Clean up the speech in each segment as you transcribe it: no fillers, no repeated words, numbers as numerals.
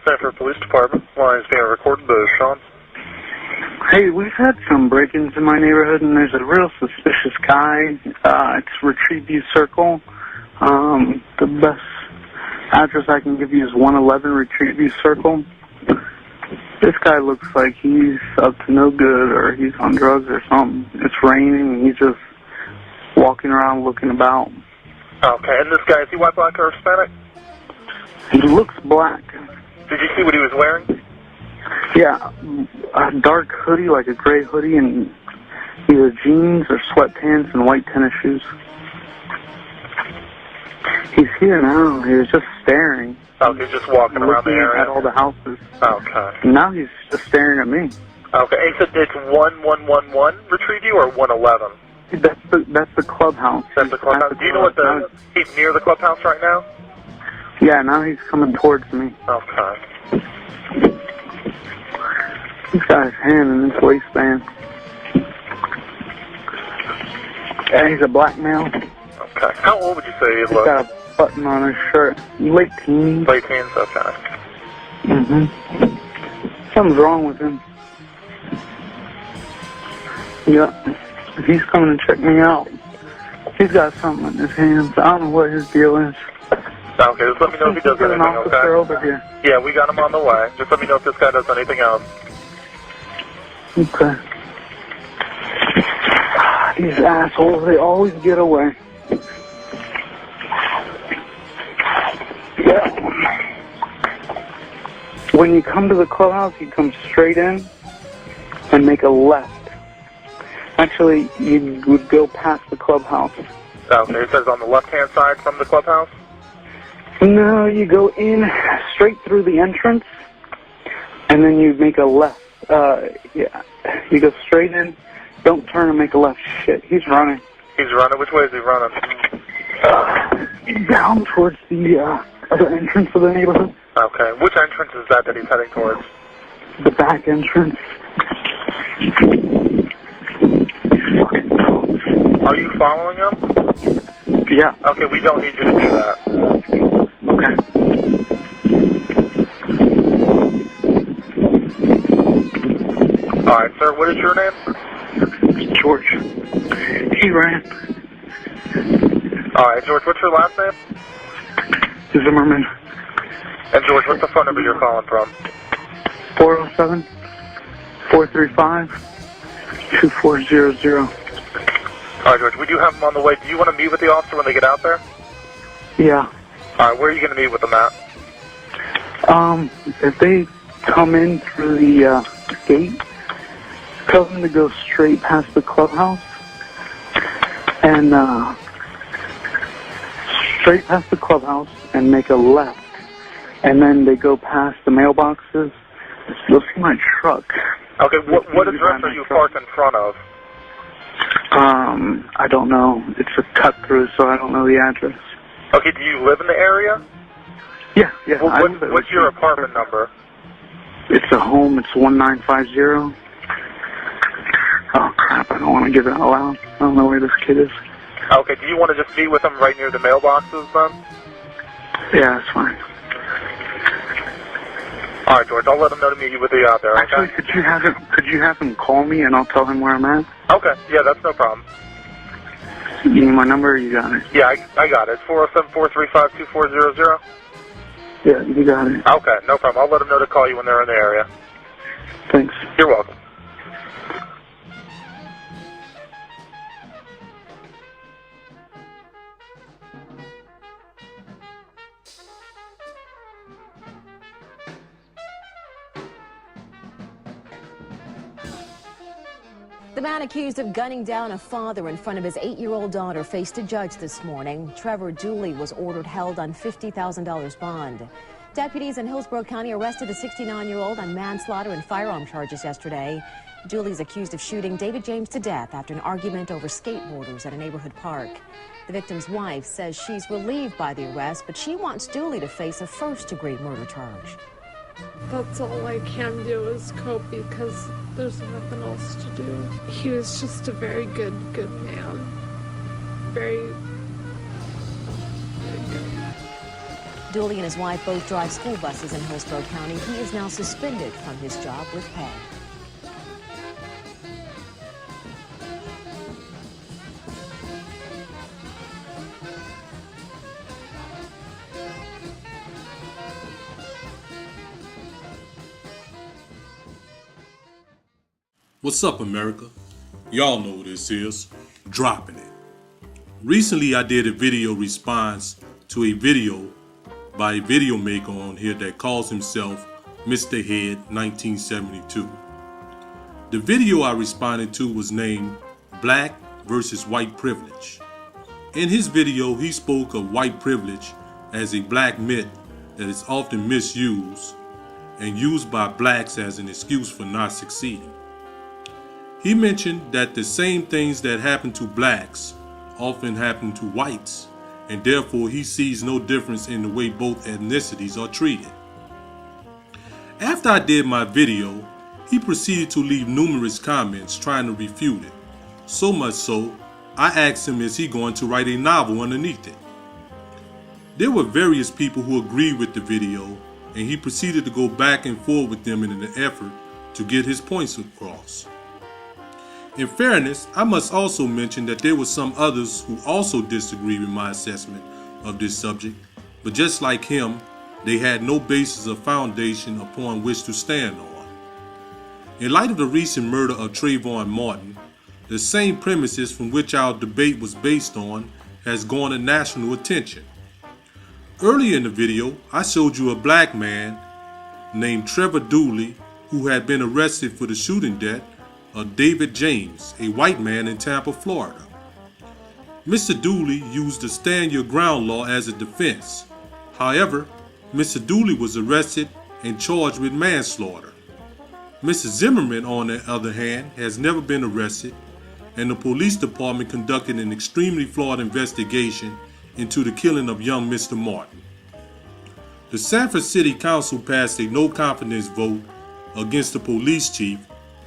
Sanford Police Department. Line is being recorded. Sean. Hey, we've had some break-ins in my neighborhood, and there's a real suspicious guy. It's Retrieve View Circle. The best address I can give you is 111 Retrieve View Circle. This guy looks like he's up to no good, or he's on drugs or something. It's raining, and he's just walking around looking about. Okay, and this guy, is he white, black, or Hispanic? He looks black. Did you see what he was wearing? Yeah, a dark hoodie, like a gray hoodie, and either jeans or sweatpants and white tennis shoes. He's here now. He was just staring. Oh, he's just walking around the area? At all the houses. Okay. And now he's just staring at me. Okay, and so it's 1111 Retrieve View or 111? That's the clubhouse. That's the clubhouse. Do you know what he's near the clubhouse right now? Yeah, now he's coming towards me. Okay. He's got his hand in his waistband. Yeah, he's a black male. Okay. How old would you say he looks? He's got a button on his shirt. Late teens. Late teens, okay. Something's wrong with him. Yeah. He's coming to check me out. He's got something in his hands. I don't know what his deal is. Okay, just let me know if he does anything, okay? Over here. Yeah, we got him on the way. Just let me know if this guy does anything else. Okay. These assholes, they always get away. Yeah. When you come to the clubhouse, you come straight in and make a left. Actually, you would go past the clubhouse. Okay, it says on the left-hand side from the clubhouse? No, you go in straight through the entrance, and then you make a left. Yeah, you go straight in, don't turn and make a left. Shit, he's running. He's running? Which way is he running? Down towards the other entrance of the neighborhood. Okay, which entrance is that he's heading towards? The back entrance. Are you following him? Yeah. Okay, we don't need you to do that. Okay. Alright, sir, what is your name? George. He ran. Alright, George, what's your last name? Zimmerman. And George, what's the phone number you're calling from? 407-435-2400. Alright, George, we do have them on the way. Do you want to meet with the officer when they get out there? Yeah. Alright, where are you going to meet with them at? If they come in through the gate, tell them to go straight past the clubhouse and straight past the clubhouse and make a left. And then they go past the mailboxes. They'll see my truck. Okay, what address are you parked in front of? I don't know. It's a cut through, so I don't know the address. Okay, do you live in the area? Yeah. Well, what's your apartment number? It's a home. It's 1950. Oh, crap. I don't want to give it out loud. I don't know where this kid is. Okay, do you want to just meet with him right near the mailboxes, then? Yeah, that's fine. All right, George, I'll let him know to meet you with you out there, okay? Actually, could you have him call me and I'll tell him where I'm at? Okay, yeah, that's no problem. You need my number or you got it? Yeah, I got it. It's 407-435-2400. Yeah, you got it. Okay, no problem. I'll let them know to call you when they're in the area. Thanks. You're welcome. The man accused of gunning down a father in front of his 8-year-old daughter faced a judge this morning. Trevor Dooley was ordered held on $50,000 bond. Deputies in Hillsborough County arrested a 69-year-old on manslaughter and firearm charges yesterday. Dooley's accused of shooting David James to death after an argument over skateboarders at a neighborhood park. The victim's wife says she's relieved by the arrest, but she wants Dooley to face a first-degree murder charge. That's all I can do is cope because there's nothing else to do. He was just a very good man. Very good. Dooley and his wife both drive school buses in Hillsborough County. He is now suspended from his job with pay. What's up, America? Y'all know who this is. Dropping it. Recently, I did a video response to a video by a video maker on here that calls himself Mr. Head 1972. The video I responded to was named Black versus White Privilege. In his video, he spoke of white privilege as a black myth that is often misused and used by blacks as an excuse for not succeeding. He mentioned that the same things that happen to blacks often happen to whites, and therefore he sees no difference in the way both ethnicities are treated. After I did my video, he proceeded to leave numerous comments trying to refute it. So much so, I asked him, is he going to write a novel underneath it? There were various people who agreed with the video, and he proceeded to go back and forth with them in an effort to get his points across. In fairness, I must also mention that there were some others who also disagreed with my assessment of this subject, but just like him, they had no basis or foundation upon which to stand on. In light of the recent murder of Treyvon Martin, the same premises from which our debate was based on has garnered national attention. Earlier in the video, I showed you a black man named Trevor Dooley who had been arrested for the shooting death of David James, a white man in Tampa, Florida. Mr. Dooley used the stand your ground law as a defense. However, Mr. Dooley was arrested and charged with manslaughter. Mr. Zimmerman, on the other hand, has never been arrested, and the police department conducted an extremely flawed investigation into the killing of young Mr. Martin. The Sanford City Council passed a no-confidence vote against the police chief,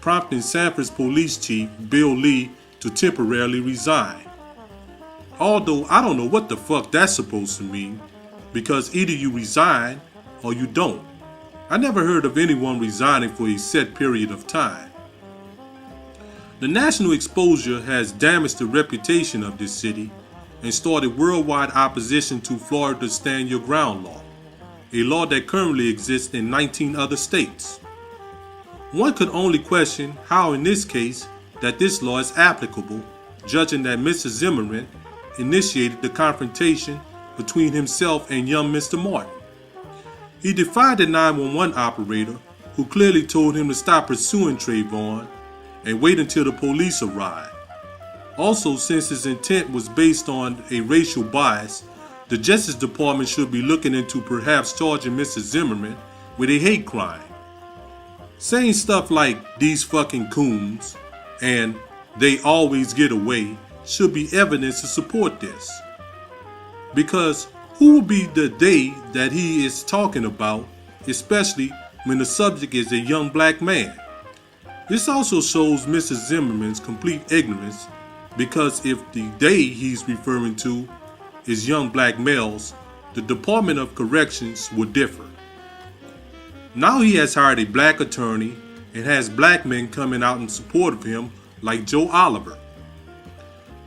prompting Sanford's police chief, Bill Lee, to temporarily resign. Although I don't know what the fuck that's supposed to mean, because either you resign or you don't. I never heard of anyone resigning for a set period of time. The national exposure has damaged the reputation of this city and started worldwide opposition to Florida's Stand Your Ground law, a law that currently exists in 19 other states. One could only question how in this case that this law is applicable, judging that Mr. Zimmerman initiated the confrontation between himself and young Mr. Martin. He defied the 911 operator, who clearly told him to stop pursuing Treyvon and wait until the police arrived. Also, since his intent was based on a racial bias, the Justice Department should be looking into perhaps charging Mr. Zimmerman with a hate crime. Saying stuff like "these fucking coons" and "they always get away" should be evidence to support this. Because who will be the "they" that he is talking about, especially when the subject is a young black man? This also shows Mr. Zimmerman's complete ignorance, because if the "they" he's referring to is young black males, the Department of Corrections would differ. Now he has hired a black attorney and has black men coming out in support of him like Joe Oliver.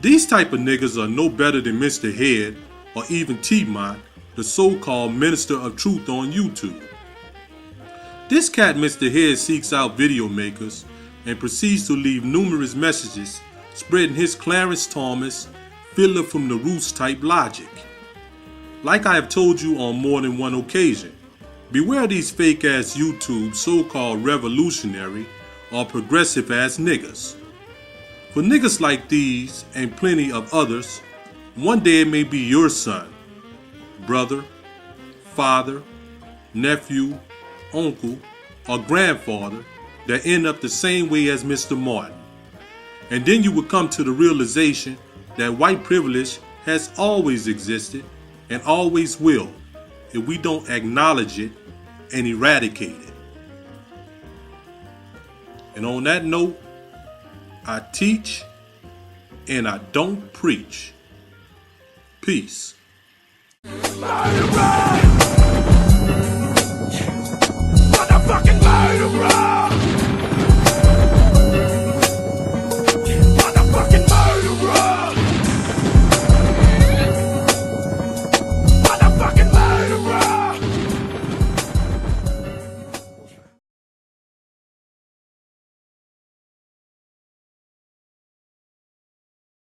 These type of niggas are no better than Mr. Head or even T-Mont, the so-called Minister of Truth on YouTube. This cat Mr. Head seeks out video makers and proceeds to leave numerous messages spreading his Clarence Thomas, Fiddler from the Roots type logic. Like I have told you on more than one occasion, beware these fake ass YouTube so-called revolutionary or progressive ass niggas. For niggas like these and plenty of others, one day it may be your son, brother, father, nephew, uncle, or grandfather that end up the same way as Mr. Martin. And then you will come to the realization that white privilege has always existed and always will if we don't acknowledge it and eradicate it. And on that note, I teach and I don't preach. Peace. Spider-Man!